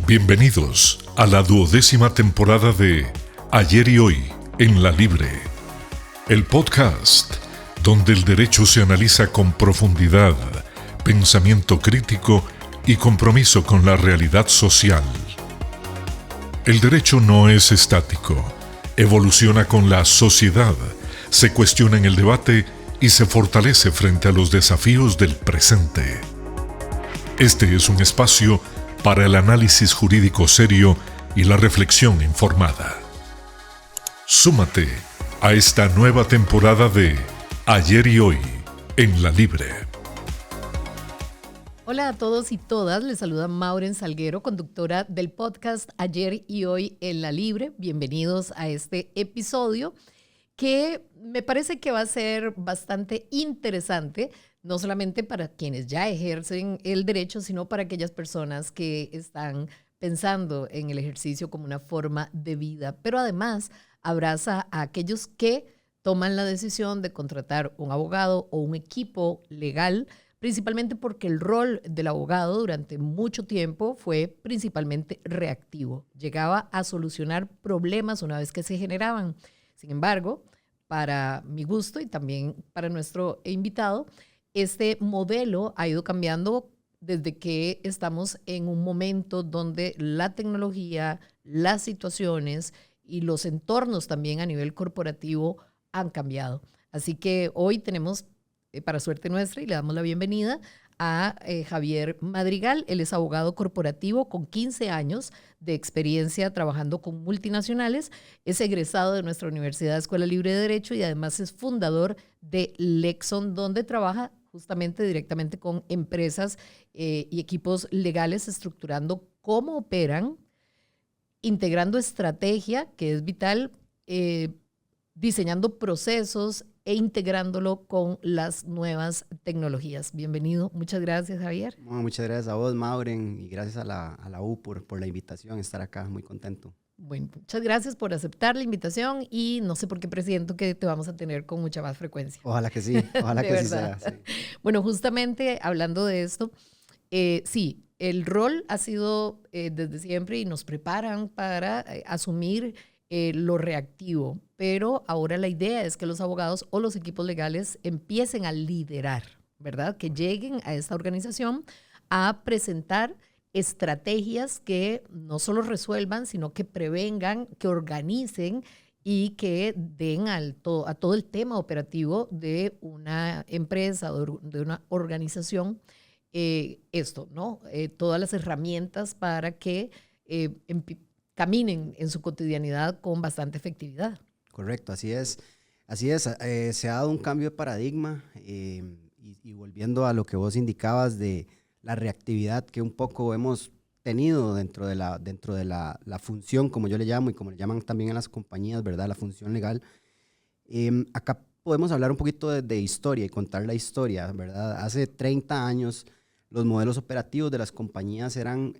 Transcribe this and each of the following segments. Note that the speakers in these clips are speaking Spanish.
Bienvenidos a la 12ª temporada de Ayer y Hoy en La Libre, el podcast donde el derecho se analiza con profundidad, pensamiento crítico y compromiso con la realidad social. El derecho no es estático, evoluciona con la sociedad, se cuestiona en el debate y se fortalece frente a los desafíos del presente. Este es un espacio para el análisis jurídico serio y la reflexión informada. Súmate a esta nueva temporada de Ayer y Hoy en La Libre. Hola a todos y todas, les saluda Mauren Salguero, conductora del podcast Ayer y Hoy en La Libre. Bienvenidos a este episodio que me parece que va a ser bastante interesante, no solamente para quienes ya ejercen el derecho, sino para aquellas personas que están pensando en el ejercicio como una forma de vida, pero además abraza a aquellos que toman la decisión de contratar un abogado o un equipo legal, principalmente porque el rol del abogado durante mucho tiempo fue principalmente reactivo. Llegaba a solucionar problemas una vez que se generaban. Sin embargo, para mi gusto y también para nuestro invitado, este modelo ha ido cambiando desde que estamos en un momento donde la tecnología, las situaciones y los entornos también a nivel corporativo han cambiado. Así que hoy tenemos, para suerte nuestra, y le damos la bienvenida a Javier Madrigal. Él es abogado corporativo con 15 años de experiencia trabajando con multinacionales. Es egresado de nuestra Universidad Escuela Libre de Derecho y además es fundador de Lexon, donde trabaja justamente directamente con empresas y equipos legales, estructurando cómo operan, integrando estrategia, que es vital, diseñando procesos e integrándolo con las nuevas tecnologías. Bienvenido. Muchas gracias, Javier. Bueno, muchas gracias a vos, Mauren, y gracias a la U por la invitación, estar acá, muy contento. Bueno, muchas gracias por aceptar la invitación y no sé por qué presiento que te vamos a tener con mucha más frecuencia. Ojalá que sí, ojalá que sí sea. Sí. Bueno, justamente hablando de esto, sí, el rol ha sido desde siempre y nos preparan para asumir lo reactivo, pero ahora la idea es que los abogados o los equipos legales empiecen a liderar, ¿verdad? Que lleguen a esta organización a presentar estrategias que no solo resuelvan, sino que prevengan, que organicen y que den a todo el tema operativo de una empresa o de una organización esto, ¿no? Todas las herramientas para que caminen en su cotidianidad con bastante efectividad. Correcto, así es. Así es, se ha dado un cambio de paradigma y volviendo a lo que vos indicabas de la reactividad que un poco hemos tenido dentro de la función, como yo le llamo y como le llaman también en las compañías, ¿verdad? La función legal. Acá podemos hablar un poquito de historia y contar la historia, ¿verdad? Hace 30 años los modelos operativos de las compañías eran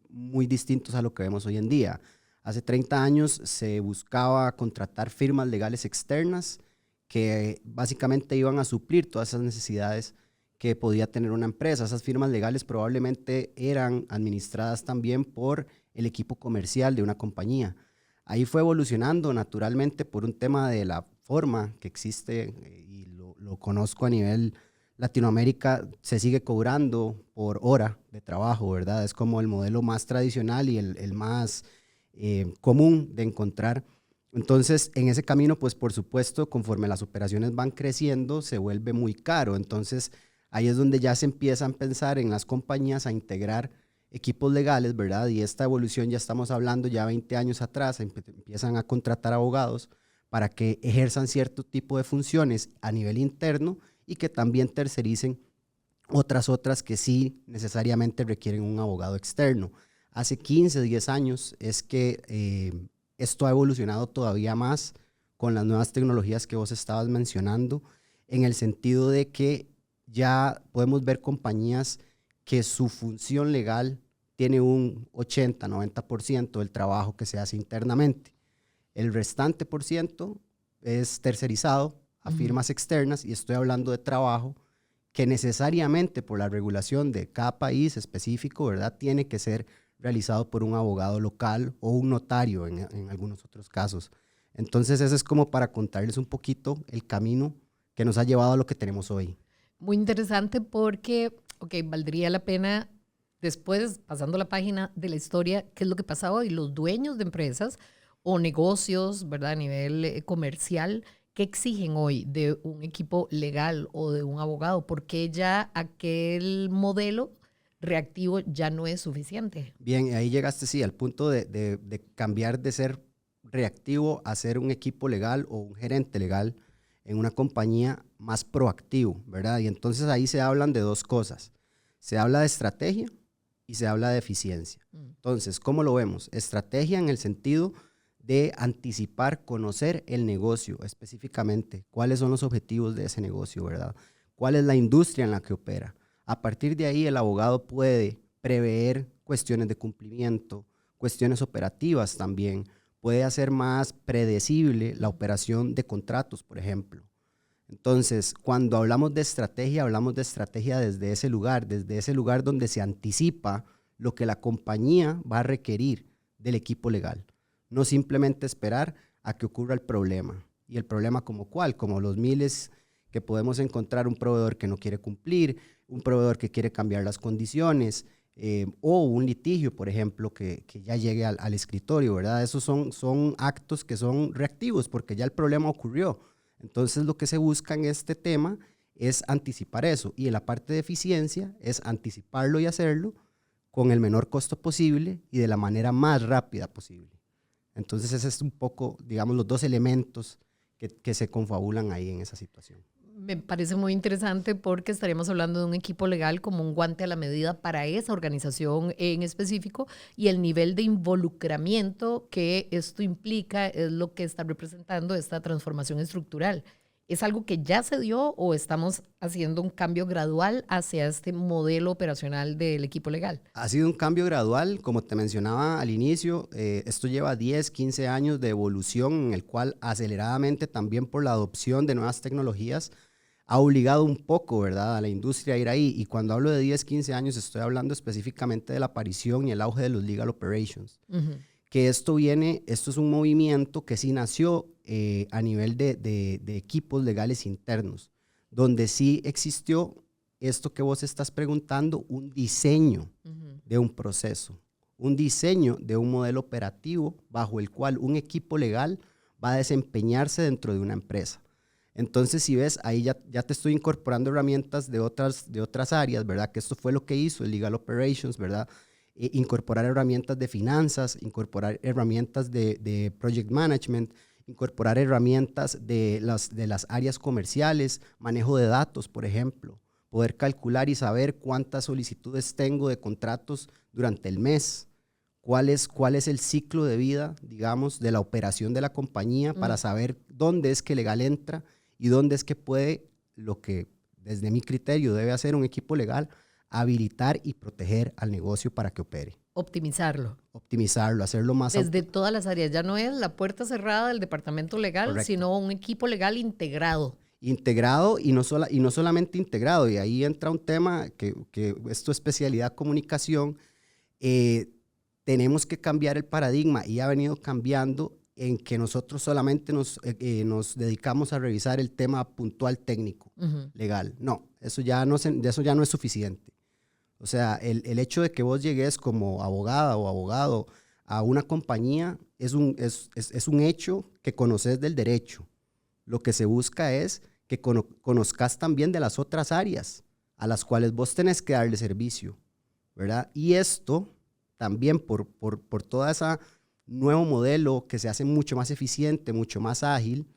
muy distintos a lo que vemos hoy en día. Hace 30 años se buscaba contratar firmas legales externas que básicamente iban a suplir todas esas necesidades que podía tener una empresa. Esas firmas legales probablemente eran administradas también por el equipo comercial de una compañía. Ahí fue evolucionando naturalmente por un tema de la forma que existe y lo conozco a nivel Latinoamérica, se sigue cobrando por hora de trabajo, ¿verdad? Es como el modelo más tradicional y el más común de encontrar. Entonces, en ese camino, pues por supuesto, conforme las operaciones van creciendo, se vuelve muy caro. Entonces, ahí es donde ya se empiezan a pensar en las compañías a integrar equipos legales, ¿verdad? Y esta evolución ya estamos hablando ya 20 años atrás, empiezan a contratar abogados para que ejerzan cierto tipo de funciones a nivel interno y que también tercericen otras que sí necesariamente requieren un abogado externo. Hace 15, 10 años es que esto ha evolucionado todavía más con las nuevas tecnologías que vos estabas mencionando, en el sentido de que ya podemos ver compañías que su función legal tiene un 80, 90% del trabajo que se hace internamente. El restante por ciento es tercerizado a firmas externas y estoy hablando de trabajo que necesariamente por la regulación de cada país específico, ¿verdad? Tiene que ser realizado por un abogado local o un notario en algunos otros casos. Entonces, eso es como para contarles un poquito el camino que nos ha llevado a lo que tenemos hoy. Muy interesante porque, valdría la pena después, pasando la página de la historia, qué es lo que pasa hoy. Los dueños de empresas o negocios, ¿verdad? A nivel comercial, ¿qué exigen hoy de un equipo legal o de un abogado? Porque ya aquel modelo reactivo ya no es suficiente. Bien, ahí llegaste, sí, al punto de cambiar de ser reactivo a ser un equipo legal o un gerente legal en una compañía más proactivo, ¿verdad? Y entonces ahí se hablan de dos cosas. Se habla de estrategia y se habla de eficiencia. Entonces, ¿cómo lo vemos? Estrategia en el sentido de anticipar, conocer el negocio específicamente, cuáles son los objetivos de ese negocio, ¿verdad? ¿Cuál es la industria en la que opera? A partir de ahí, el abogado puede prever cuestiones de cumplimiento, cuestiones operativas también, puede hacer más predecible la operación de contratos, por ejemplo. Entonces, cuando hablamos de estrategia desde ese lugar donde se anticipa lo que la compañía va a requerir del equipo legal. No simplemente esperar a que ocurra el problema. ¿Y el problema como cuál? Como los miles que podemos encontrar, un proveedor que no quiere cumplir, un proveedor que quiere cambiar las condiciones, o un litigio, por ejemplo, que ya llegue al escritorio, ¿verdad? Esos son actos que son reactivos porque ya el problema ocurrió. Entonces, lo que se busca en este tema es anticipar eso. Y en la parte de eficiencia es anticiparlo y hacerlo con el menor costo posible y de la manera más rápida posible. Entonces, ese es un poco, digamos, los dos elementos que se confabulan ahí en esa situación. Me parece muy interesante porque estaríamos hablando de un equipo legal como un guante a la medida para esa organización en específico, y el nivel de involucramiento que esto implica es lo que está representando esta transformación estructural. ¿Es algo que ya se dio o estamos haciendo un cambio gradual hacia este modelo operacional del equipo legal? Ha sido un cambio gradual, como te mencionaba al inicio, esto lleva 10, 15 años de evolución en el cual aceleradamente también por la adopción de nuevas tecnologías ha obligado un poco, ¿verdad?, a la industria a ir ahí. Y cuando hablo de 10, 15 años estoy hablando específicamente de la aparición y el auge de los legal operations. Que esto es un movimiento que sí nació a nivel de equipos legales internos, donde sí existió esto que vos estás preguntando, un diseño de un proceso, un diseño de un modelo operativo bajo el cual un equipo legal va a desempeñarse dentro de una empresa. Entonces, si ves, ahí ya te estoy incorporando herramientas de otras áreas, ¿verdad? Que esto fue lo que hizo el Legal Operations, ¿verdad? Incorporar herramientas de finanzas, incorporar herramientas de project management, incorporar herramientas de las áreas comerciales, manejo de datos, por ejemplo, poder calcular y saber cuántas solicitudes tengo de contratos durante el mes, cuál es el ciclo de vida, digamos, de la operación de la compañía para saber dónde es que legal entra y dónde es que puede, lo que desde mi criterio debe hacer un equipo legal, habilitar y proteger al negocio para que opere. Optimizarlo, hacerlo más... desde todas las áreas. Ya no es la puerta cerrada del departamento legal, correcto, sino un equipo legal integrado. Integrado y no solamente integrado. Y ahí entra un tema que es tu especialidad, comunicación. Tenemos que cambiar el paradigma y ha venido cambiando en que nosotros solamente nos dedicamos a revisar el tema puntual técnico, legal. No, eso ya no es suficiente. O sea, el hecho de que vos llegues como abogada o abogado a una compañía es un hecho que conoces del derecho. Lo que se busca es que conozcas también de las otras áreas a las cuales vos tenés que darle servicio, ¿verdad? Y esto también por toda esa nuevo modelo que se hace mucho más eficiente, mucho más ágil,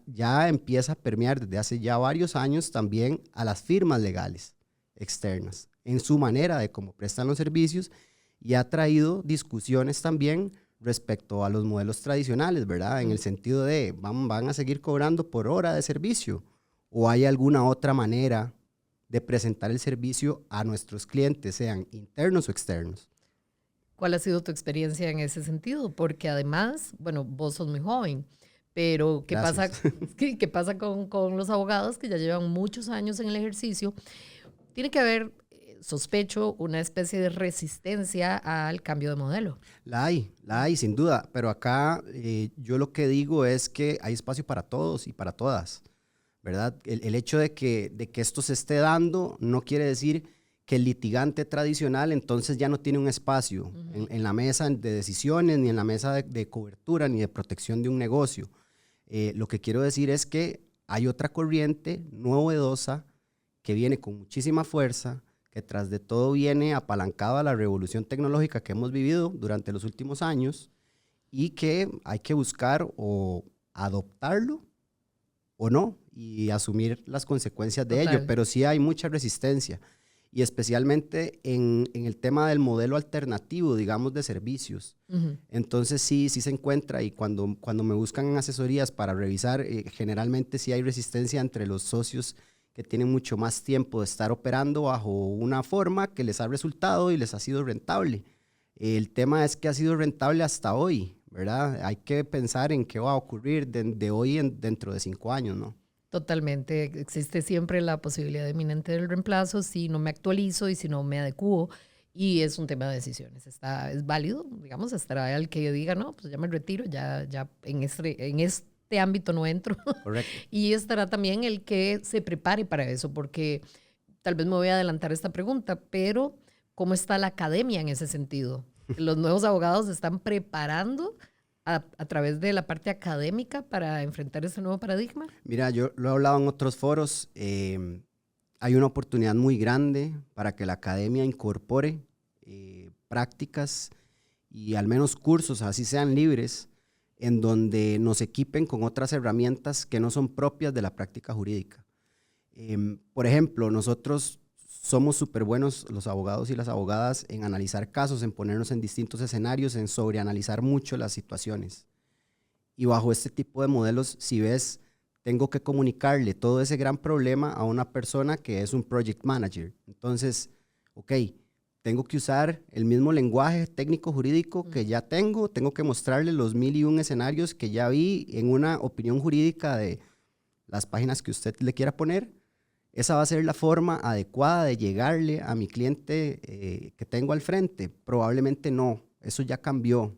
ya empieza a permear desde hace ya varios años también a las firmas legales externas en su manera de cómo prestan los servicios, y ha traído discusiones también respecto a los modelos tradicionales, ¿verdad? En el sentido de van a seguir cobrando por hora de servicio o hay alguna otra manera de presentar el servicio a nuestros clientes, sean internos o externos. ¿Cuál ha sido tu experiencia en ese sentido? Porque además, bueno, vos sos muy joven, pero ¿qué pasa con los abogados que ya llevan muchos años en el ejercicio? Tiene que haber sospecho, una especie de resistencia al cambio de modelo. La hay, sin duda, pero acá yo lo que digo es que hay espacio para todos y para todas, ¿verdad? El hecho de que esto se esté dando no quiere decir que el litigante tradicional entonces ya no tiene un espacio en la mesa de decisiones, ni en la mesa de cobertura, ni de protección de un negocio. Lo que quiero decir es que hay otra corriente novedosa que viene con muchísima fuerza, que tras de todo viene apalancado a la revolución tecnológica que hemos vivido durante los últimos años y que hay que buscar o adoptarlo o no y asumir las consecuencias de ello, pero sí hay mucha resistencia y especialmente en el tema del modelo alternativo, digamos, de servicios. Entonces sí se encuentra y cuando me buscan asesorías para revisar, generalmente sí hay resistencia entre los socios que tienen mucho más tiempo de estar operando bajo una forma que les ha resultado y les ha sido rentable. El tema es que ha sido rentable hasta hoy, ¿verdad? Hay que pensar en qué va a ocurrir de hoy dentro de 5 años, ¿no? Totalmente. Existe siempre la posibilidad inminente del reemplazo si no me actualizo y si no me adecuo. Y es un tema de decisiones. Es válido, digamos, estará el que diga, no, pues ya me retiro, ya en este ámbito no entro. Correcto. Y estará también el que se prepare para eso, porque tal vez me voy a adelantar esta pregunta, pero ¿cómo está la academia en ese sentido? ¿Los nuevos abogados se están preparando a través de la parte académica para enfrentar ese nuevo paradigma? Mira, yo lo he hablado en otros foros. Hay una oportunidad muy grande para que la academia incorpore prácticas y al menos cursos, así sean libres, en donde nos equipen con otras herramientas que no son propias de la práctica jurídica. Por ejemplo, nosotros somos súper buenos, los abogados y las abogadas, en analizar casos, en ponernos en distintos escenarios, en sobreanalizar mucho las situaciones. Y bajo este tipo de modelos, si ves, tengo que comunicarle todo ese gran problema a una persona que es un project manager. Entonces, ok, tengo que usar el mismo lenguaje técnico jurídico que ya tengo que mostrarle los 1001 escenarios que ya vi en una opinión jurídica de las páginas que usted le quiera poner. Esa va a ser la forma adecuada de llegarle a mi cliente que tengo al frente. Probablemente no, eso ya cambió.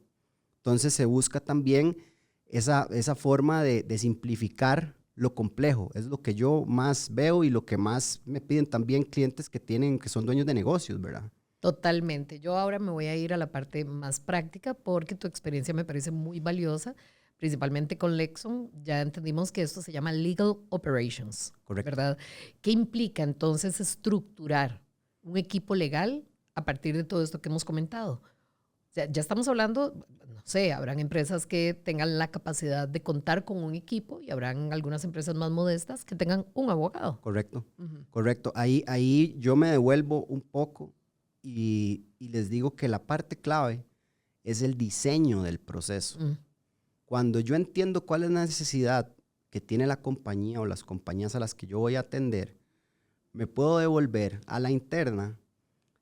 Entonces se busca también esa forma de simplificar lo complejo. Es lo que yo más veo y lo que más me piden también clientes que son dueños de negocios, ¿verdad? Totalmente. Yo ahora me voy a ir a la parte más práctica porque tu experiencia me parece muy valiosa, principalmente con Lexon. Ya entendimos que esto se llama Legal Operations. Correcto. ¿Verdad? ¿Qué implica entonces estructurar un equipo legal a partir de todo esto que hemos comentado? O sea, ya estamos hablando, no sé, habrán empresas que tengan la capacidad de contar con un equipo y habrán algunas empresas más modestas que tengan un abogado. Correcto, correcto. Ahí yo me devuelvo un poco y les digo que la parte clave es el diseño del proceso. Cuando yo entiendo cuál es la necesidad que tiene la compañía o las compañías a las que yo voy a atender, me puedo devolver a la interna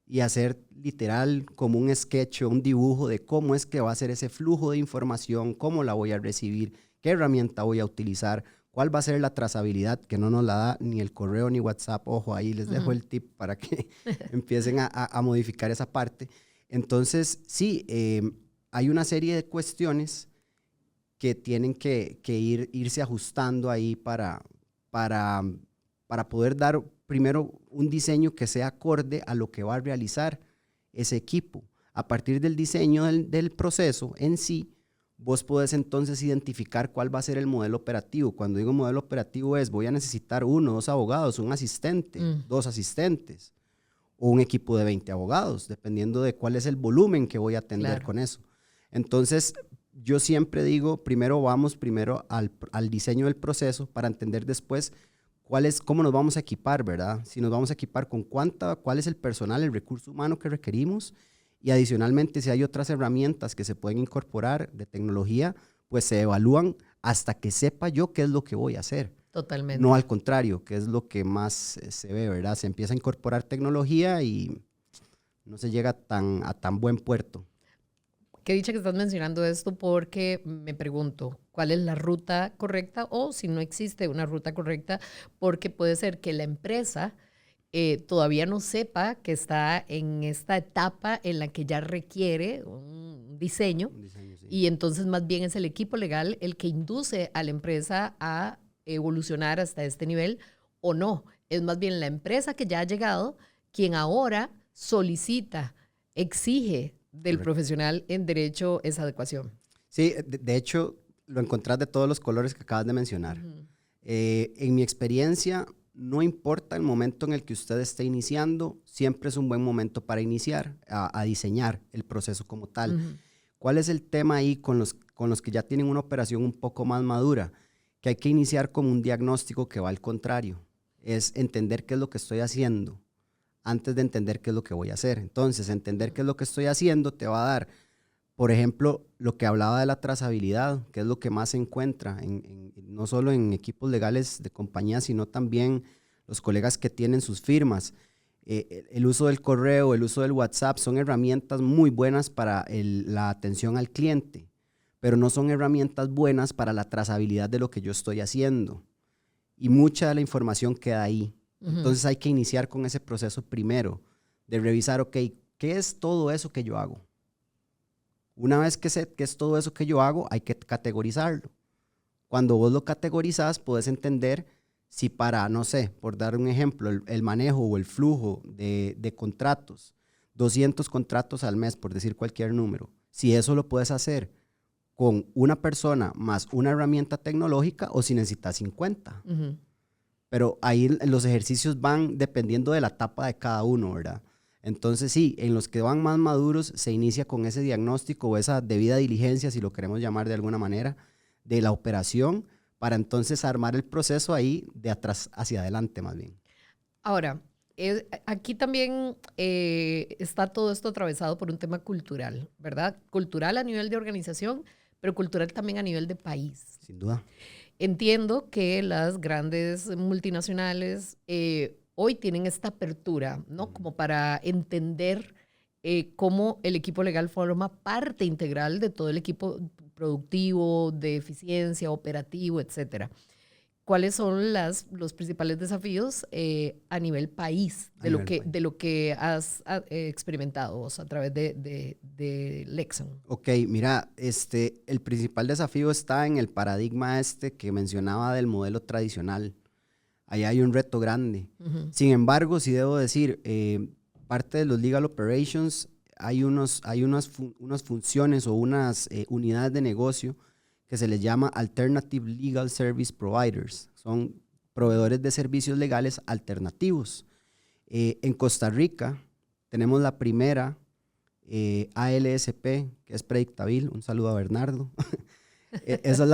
y hacer literal como un sketch o un dibujo de cómo es que va a ser ese flujo de información, cómo la voy a recibir, qué herramienta voy a utilizar, cuál va a ser la trazabilidad, que no nos la da ni el correo ni WhatsApp. Ojo, ahí les dejo el tip para que empiecen a modificar esa parte. Entonces, sí, hay una serie de cuestiones que tienen que irse ajustando ahí para poder dar primero un diseño que sea acorde a lo que va a realizar ese equipo. A partir del diseño del proceso en sí, vos podés entonces identificar cuál va a ser el modelo operativo. Cuando digo modelo operativo voy a necesitar 1 o 2 abogados, un asistente, 2 asistentes, o un equipo de 20 abogados, dependiendo de cuál es el volumen que voy a atender con eso. Entonces, yo siempre digo, vamos al diseño del proceso para entender después cómo nos vamos a equipar, ¿verdad? Si nos vamos a equipar con cuál es el personal, el recurso humano que requerimos, y adicionalmente si hay otras herramientas que se pueden incorporar de tecnología, pues se evalúan hasta que sepa yo qué es lo que voy a hacer. Totalmente. No al contrario, que es lo que más se ve, ¿verdad? Se empieza a incorporar tecnología y no se llega a tan buen puerto. Qué dicha que estás mencionando esto porque me pregunto cuál es la ruta correcta o si no existe una ruta correcta, porque puede ser que la empresa todavía no sepa que está en esta etapa en la que ya requiere un diseño. Sí. Y entonces más bien es el equipo legal el que induce a la empresa a evolucionar hasta este nivel o no. Es más bien la empresa que ya ha llegado quien ahora solicita, exige del profesional en derecho esa adecuación. Sí, de hecho, lo encontrás de todos los colores que acabas de mencionar. En mi experiencia, no importa el momento en el que usted esté iniciando, siempre es un buen momento para iniciar a diseñar el proceso como tal. ¿Cuál es el tema ahí con los que ya tienen una operación un poco más madura? Que hay que iniciar con un diagnóstico que va al contrario. Es entender qué es lo que estoy haciendo antes de entender qué es lo que voy a hacer. Entonces, entender qué es lo que estoy haciendo te va a dar, por ejemplo, lo que hablaba de la trazabilidad, que es lo que más se encuentra, no solo en equipos legales de compañías, sino también los colegas que tienen sus firmas. El uso del correo, el uso del WhatsApp son herramientas muy buenas para la atención al cliente, pero no son herramientas buenas para la trazabilidad de lo que yo estoy haciendo. Y mucha de la información queda ahí. Entonces hay que iniciar con ese proceso primero, de revisar, ok, ¿qué es todo eso que yo hago? Una vez que sé qué es todo eso que yo hago, hay que categorizarlo. Cuando vos lo categorizás, puedes entender si para, no sé, por dar un ejemplo, el manejo o el flujo de contratos, 200 contratos al mes, por decir cualquier número, si eso lo puedes hacer con una persona más una herramienta tecnológica o si necesitas 50. Pero ahí los ejercicios van dependiendo de la etapa de cada uno, ¿verdad? Entonces sí, en los que van más maduros se inicia con ese diagnóstico o esa debida diligencia, si lo queremos llamar de alguna manera, de la operación, para entonces armar el proceso ahí de atrás hacia adelante más bien. Ahora, aquí también está todo esto atravesado por un tema cultural, ¿verdad? Cultural a nivel de organización, pero cultural también a nivel de país. Sin duda. Entiendo que las grandes multinacionales hoy tienen esta apertura, ¿no? Como para entender cómo el equipo legal forma parte integral de todo el equipo productivo, de eficiencia, operativo, etcétera. ¿Cuáles son los principales desafíos a nivel país de lo que has experimentado vos a través de Lexon? Ok, mira, el principal desafío está en el paradigma que mencionaba del modelo tradicional. Ahí hay un reto grande. Sin embargo, sí debo decir, parte de los legal operations hay unas funciones o unas unidades de negocio que se les llama Alternative Legal Service Providers. Son proveedores de servicios legales alternativos. En Costa Rica tenemos la primera ALSP, que es Predictabil. Un saludo a Bernardo. Esa es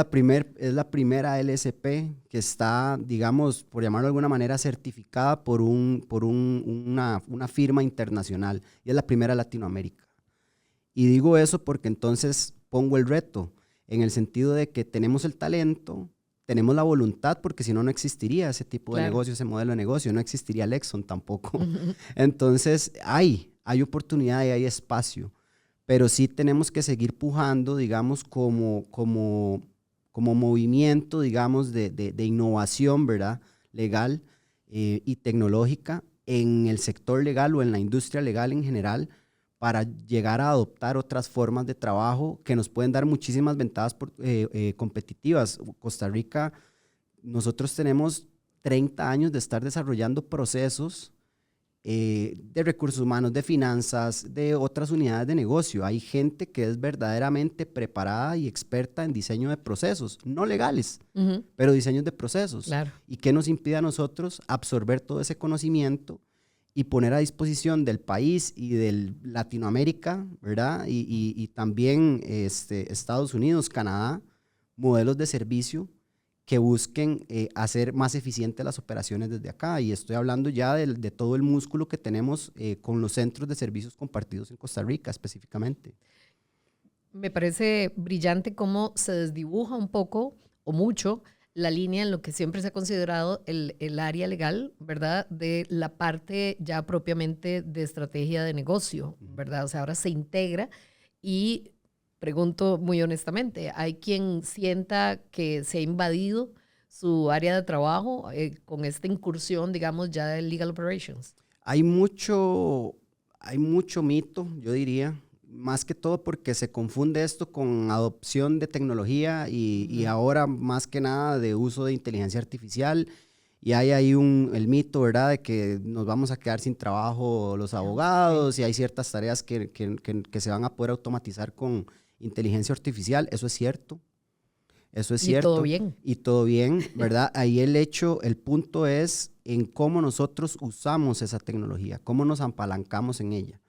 la primera ALSP que está, digamos, por llamarlo de alguna manera, certificada por una firma internacional. Y es la primera en Latinoamérica. Y digo eso porque entonces pongo el reto, en el sentido de que tenemos el talento, tenemos la voluntad, porque si no, no existiría ese tipo de negocio, ese modelo de negocio, no existiría Lexon tampoco. Entonces, hay oportunidad y hay espacio, pero sí tenemos que seguir pujando, digamos, como movimiento, digamos, de innovación, ¿verdad? Legal y tecnológica en el sector legal o en la industria legal en general, para llegar a adoptar otras formas de trabajo que nos pueden dar muchísimas ventajas competitivas. Costa Rica, nosotros tenemos 30 años de estar desarrollando procesos de recursos humanos, de finanzas, de otras unidades de negocio. Hay gente que es verdaderamente preparada y experta en diseño de procesos, no legales, pero diseños de procesos. Claro. ¿Y qué nos impide a nosotros absorber todo ese conocimiento y poner a disposición del país y de Latinoamérica, ¿verdad? Y también Estados Unidos, Canadá, modelos de servicio que busquen hacer más eficientes las operaciones desde acá? Y estoy hablando ya de todo el músculo que tenemos con los centros de servicios compartidos en Costa Rica específicamente. Me parece brillante cómo se desdibuja un poco o mucho la línea en lo que siempre se ha considerado el área legal, ¿verdad? De la parte ya propiamente de estrategia de negocio, ¿verdad? O sea, ahora se integra y pregunto muy honestamente, ¿hay quien sienta que se ha invadido su área de trabajo con esta incursión, digamos, ya de Legal Operations? Hay mucho mito, yo diría, más que todo porque se confunde esto con adopción de tecnología y ahora más que nada de uso de inteligencia artificial. Y hay ahí el mito, ¿verdad?, de que nos vamos a quedar sin trabajo los abogados y hay ciertas tareas que se van a poder automatizar con inteligencia artificial. Eso es cierto. Eso es cierto. Y todo bien. Y todo bien, ¿verdad? Ahí el punto es en cómo nosotros usamos esa tecnología, cómo nos apalancamos en ella.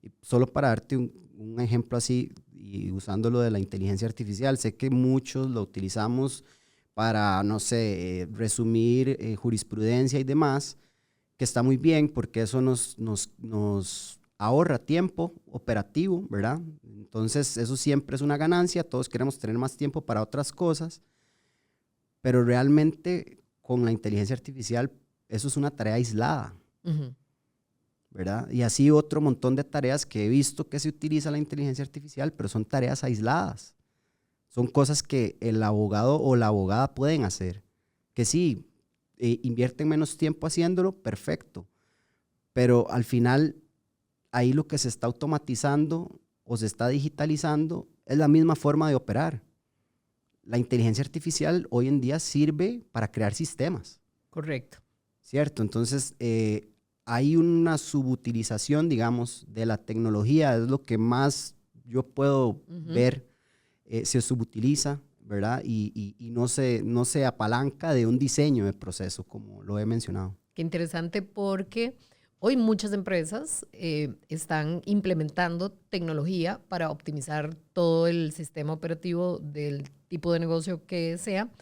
Y solo para darte un ejemplo así, y usándolo de la inteligencia artificial, sé que muchos lo utilizamos para, no sé, resumir jurisprudencia y demás, que está muy bien porque eso nos ahorra tiempo operativo, ¿verdad? Entonces, eso siempre es una ganancia, todos queremos tener más tiempo para otras cosas, pero realmente con la inteligencia artificial eso es una tarea aislada, ¿verdad? Y así otro montón de tareas que he visto que se utiliza la inteligencia artificial, pero son tareas aisladas. Son cosas que el abogado o la abogada pueden hacer. Que sí, invierten menos tiempo haciéndolo, perfecto. Pero al final, ahí lo que se está automatizando o se está digitalizando es la misma forma de operar. La inteligencia artificial hoy en día sirve para crear sistemas. Correcto. ¿Cierto? Entonces, hay una subutilización, digamos, de la tecnología. Es lo que más yo puedo ver. Se subutiliza, ¿verdad? Y no se apalanca de un diseño de proceso, como lo he mencionado. Qué interesante, porque hoy muchas empresas están implementando tecnología para optimizar todo el sistema operativo del tipo de negocio que sea,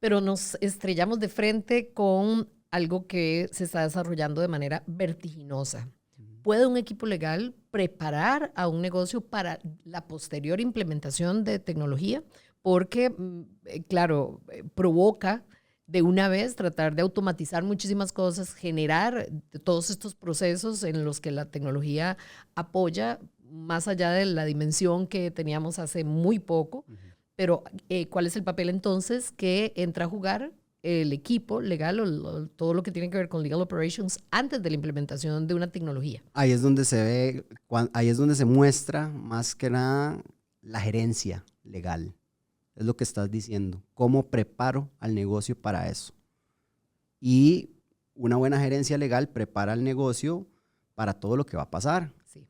pero nos estrellamos de frente con algo que se está desarrollando de manera vertiginosa. ¿Puede un equipo legal preparar a un negocio para la posterior implementación de tecnología? Porque, claro, provoca de una vez tratar de automatizar muchísimas cosas, generar todos estos procesos en los que la tecnología apoya más allá de la dimensión que teníamos hace muy poco. Pero, ¿cuál es el papel entonces que entra a jugar el equipo legal o todo lo que tiene que ver con legal operations antes de la implementación de una tecnología? Ahí es donde se ve, ahí es donde se muestra más que nada la gerencia legal. Es lo que estás diciendo. ¿Cómo preparo al negocio para eso? Y una buena gerencia legal prepara al negocio para todo lo que va a pasar. Sí.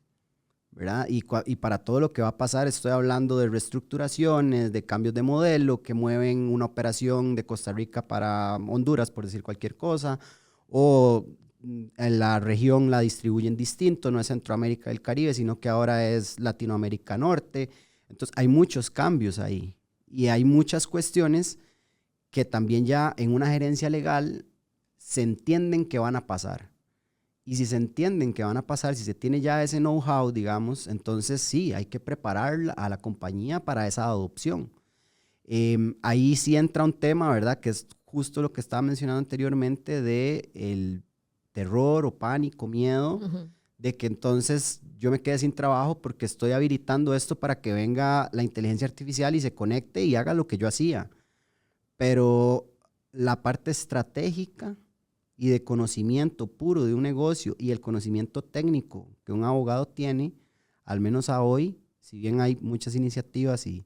¿Verdad? Y para todo lo que va a pasar, estoy hablando de reestructuraciones, de cambios de modelo que mueven una operación de Costa Rica para Honduras, por decir cualquier cosa, o en la región la distribuyen distinto, no es Centroamérica y el Caribe, sino que ahora es Latinoamérica Norte. Entonces hay muchos cambios ahí y hay muchas cuestiones que también ya en una gerencia legal se entienden que van a pasar. Y si se entienden que van a pasar, si se tiene ya ese know-how, digamos, entonces sí, hay que preparar a la compañía para esa adopción. Ahí sí entra un tema, ¿verdad?, que es justo lo que estaba mencionando anteriormente de el terror o pánico, miedo, de que entonces yo me quede sin trabajo porque estoy habilitando esto para que venga la inteligencia artificial y se conecte y haga lo que yo hacía. Pero la parte estratégica y de conocimiento puro de un negocio y el conocimiento técnico que un abogado tiene, al menos a hoy, si bien hay muchas iniciativas y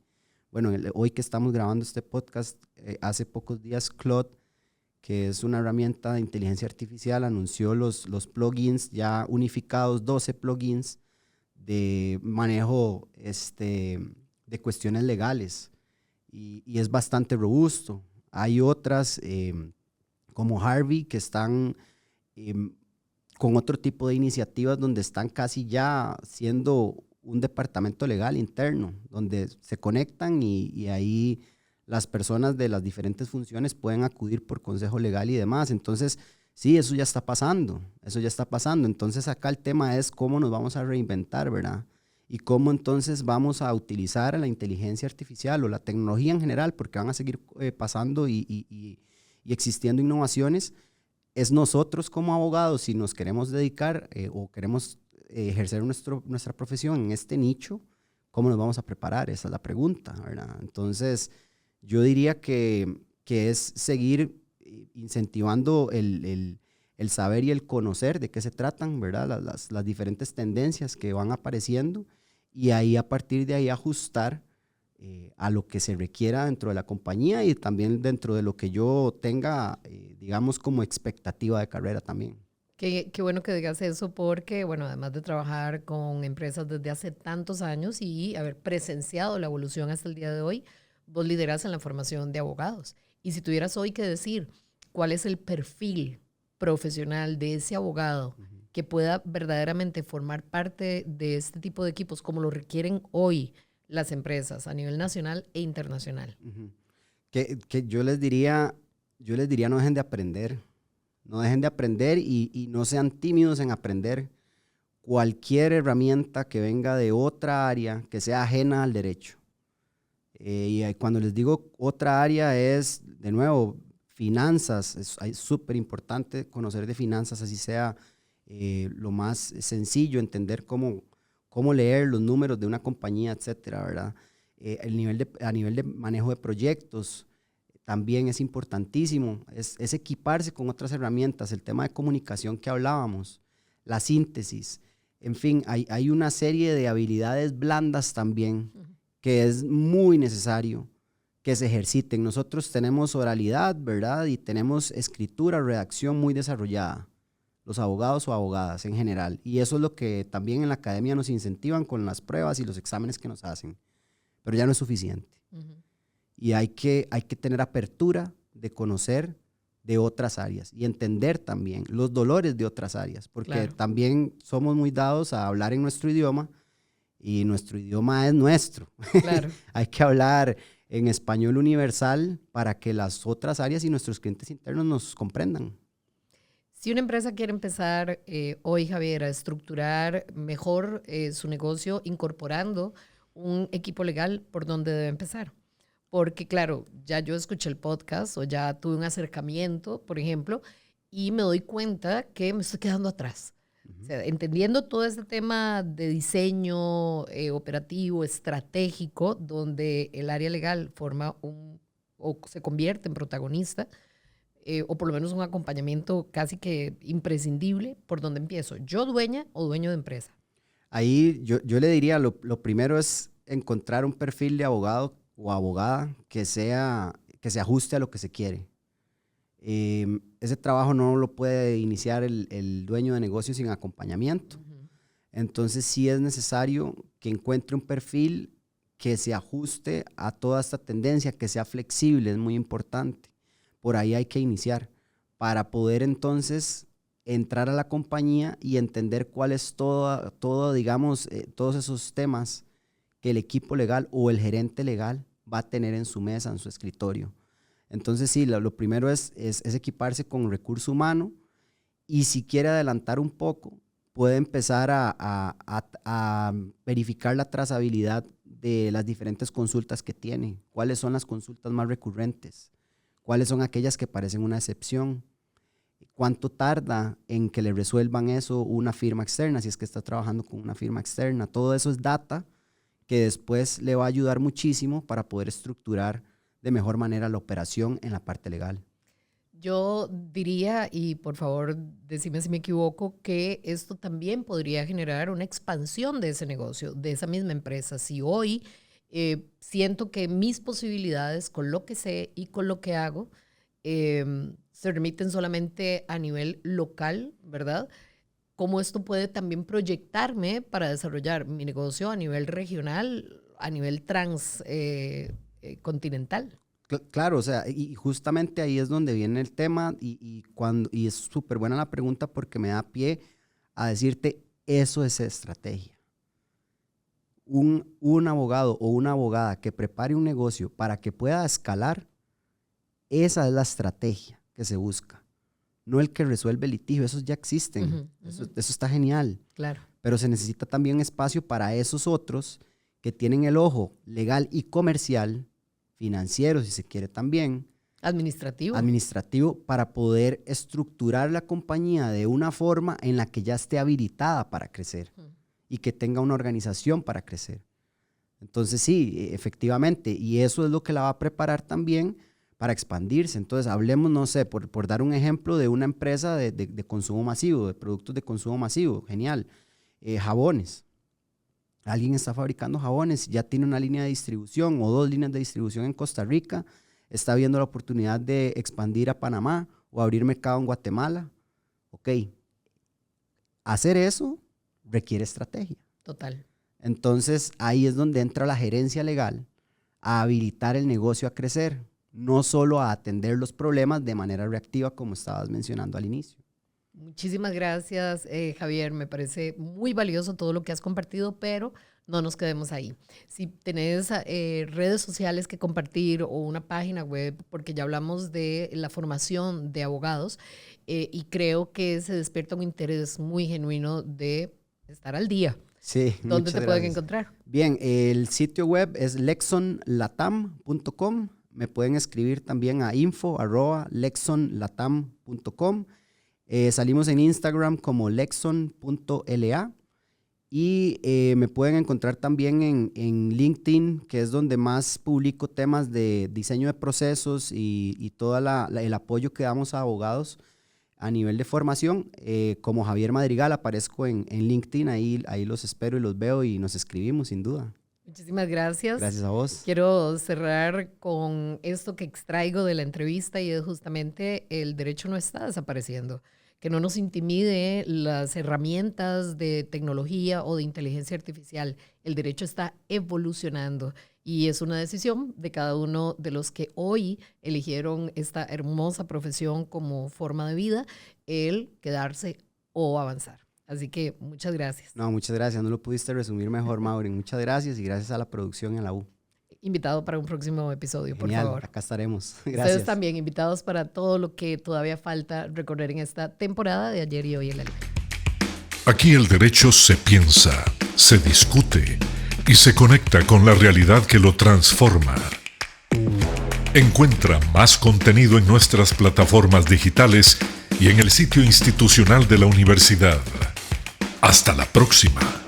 bueno, hoy que estamos grabando este podcast, hace pocos días Claude, que es una herramienta de inteligencia artificial, anunció los plugins ya unificados, 12 plugins de manejo de cuestiones legales y es bastante robusto. Hay otras como Harvey, que están con otro tipo de iniciativas donde están casi ya siendo un departamento legal interno, donde se conectan y ahí las personas de las diferentes funciones pueden acudir por consejo legal y demás. Entonces, sí, eso ya está pasando, eso ya está pasando. Entonces, acá el tema es cómo nos vamos a reinventar, ¿verdad? Y cómo entonces vamos a utilizar la inteligencia artificial o la tecnología en general, porque van a seguir pasando y existiendo innovaciones. Es nosotros como abogados, si nos queremos dedicar o queremos ejercer nuestra profesión en este nicho, ¿cómo nos vamos a preparar? Esa es la pregunta, ¿verdad? Entonces, yo diría que que es seguir incentivando el saber y el conocer de qué se tratan, ¿verdad? Las diferentes tendencias que van apareciendo, y ahí a partir de ahí ajustar a lo que se requiera dentro de la compañía y también dentro de lo que yo tenga, digamos, como expectativa de carrera también. Qué bueno que digas eso porque, bueno, además de trabajar con empresas desde hace tantos años y haber presenciado la evolución hasta el día de hoy, vos liderás en la formación de abogados. Y si tuvieras hoy que decir cuál es el perfil profesional de ese abogado que pueda verdaderamente formar parte de este tipo de equipos como lo requieren hoy las empresas a nivel nacional e internacional. Que yo les diría no dejen de aprender. No dejen de aprender y no sean tímidos en aprender cualquier herramienta que venga de otra área que sea ajena al derecho. Y cuando les digo otra área es, de nuevo, finanzas. Es súper importante conocer de finanzas, así sea lo más sencillo, entender cómo leer los números de una compañía, etcétera, ¿verdad? A nivel de manejo de proyectos, también es importantísimo, es equiparse con otras herramientas, el tema de comunicación que hablábamos, la síntesis, en fin, hay una serie de habilidades blandas también que es muy necesario que se ejerciten. Nosotros tenemos oralidad, ¿verdad? Y tenemos escritura, redacción muy desarrollada, los abogados o abogadas en general, y eso es lo que también en la academia nos incentivan con las pruebas y los exámenes que nos hacen, pero ya no es suficiente. Y hay que tener apertura de conocer de otras áreas y entender también los dolores de otras áreas, porque también somos muy dados a hablar en nuestro idioma y nuestro idioma es nuestro. Claro. Hay que hablar en español universal para que las otras áreas y nuestros clientes internos nos comprendan. Si una empresa quiere empezar hoy, Javier, a estructurar mejor su negocio incorporando un equipo legal, ¿por dónde debe empezar? Porque, claro, ya yo escuché el podcast o ya tuve un acercamiento, por ejemplo, y me doy cuenta que me estoy quedando atrás. O sea, entendiendo todo este tema de diseño operativo, estratégico, donde el área legal forma o se convierte en protagonista, o por lo menos un acompañamiento casi que imprescindible, ¿por dónde empiezo? ¿Yo dueña o dueño de empresa? Ahí yo le diría, lo primero es encontrar un perfil de abogado o abogada que se ajuste a lo que se quiere. Ese trabajo no lo puede iniciar el dueño de negocio sin acompañamiento. Entonces sí es necesario que encuentre un perfil que se ajuste a toda esta tendencia, que sea flexible, es muy importante. Por ahí hay que iniciar para poder entonces entrar a la compañía y entender cuál es todo, digamos, todos esos temas que el equipo legal o el gerente legal va a tener en su mesa, en su escritorio. Entonces sí, lo primero es equiparse con recurso humano, y si quiere adelantar un poco, puede empezar a verificar la trazabilidad de las diferentes consultas que tiene. ¿Cuáles son las consultas más recurrentes? ¿Cuáles son aquellas que parecen una excepción? ¿Cuánto tarda en que le resuelvan eso una firma externa, si es que está trabajando con una firma externa? Todo eso es data que después le va a ayudar muchísimo para poder estructurar de mejor manera la operación en la parte legal. Yo diría, y por favor decime si me equivoco, que esto también podría generar una expansión de ese negocio, de esa misma empresa. Si hoy siento que mis posibilidades con lo que sé y con lo que hago se remiten solamente a nivel local, ¿verdad? ¿Cómo esto puede también proyectarme para desarrollar mi negocio a nivel regional, a nivel transcontinental? Claro, o sea, y justamente ahí es donde viene el tema, y es súper buena la pregunta porque me da pie a decirte, eso es estrategia. Un abogado o una abogada que prepare un negocio para que pueda escalar, esa es la estrategia que se busca. No el que resuelve litigio, esos ya existen, eso está genial. Claro. Pero se necesita también espacio para esos otros que tienen el ojo legal y comercial, financiero si se quiere también. Administrativo, para poder estructurar la compañía de una forma en la que ya esté habilitada para crecer y que tenga una organización para crecer. Entonces sí, efectivamente, y eso es lo que la va a preparar también para expandirse. Entonces, hablemos, no sé, por dar un ejemplo de una empresa de consumo masivo, de productos de consumo masivo, genial. Jabones. Alguien está fabricando jabones, ya tiene una línea de distribución o 2 líneas de distribución en Costa Rica, está viendo la oportunidad de expandir a Panamá o abrir mercado en Guatemala. Ok, hacer eso requiere estrategia. Total. Entonces, ahí es donde entra la gerencia legal a habilitar el negocio a crecer, no solo a atender los problemas de manera reactiva como estabas mencionando al inicio. Muchísimas gracias, Javier. Me parece muy valioso todo lo que has compartido, pero no nos quedemos ahí. Si tenés redes sociales que compartir o una página web, porque ya hablamos de la formación de abogados y creo que se despierta un interés muy genuino de estar al día. Sí, ¿Dónde te pueden encontrar? Bien, el sitio web es lexonlatam.com. Me pueden escribir también a info@lexonlatam.com. Salimos en Instagram como lexon.la y me pueden encontrar también en LinkedIn, que es donde más publico temas de diseño de procesos y todo el apoyo que damos a abogados a nivel de formación. Como Javier Madrigal aparezco en LinkedIn, ahí los espero y los veo y nos escribimos sin duda. Muchísimas gracias. Gracias a vos. Quiero cerrar con esto que extraigo de la entrevista y es justamente el derecho no está desapareciendo. Que no nos intimide las herramientas de tecnología o de inteligencia artificial. El derecho está evolucionando y es una decisión de cada uno de los que hoy eligieron esta hermosa profesión como forma de vida, el quedarse o avanzar. Así que muchas gracias. No, muchas gracias. No lo pudiste resumir mejor, Maureen. Muchas gracias y gracias a la producción en la U. Invitado para un próximo episodio, Genial, por favor. Acá estaremos. Gracias. Ustedes también invitados para todo lo que todavía falta recorrer en esta temporada de Ayer y Hoy en la Libre. Aquí el derecho se piensa, se discute y se conecta con la realidad que lo transforma. Encuentra más contenido en nuestras plataformas digitales y en el sitio institucional de la universidad. Hasta la próxima.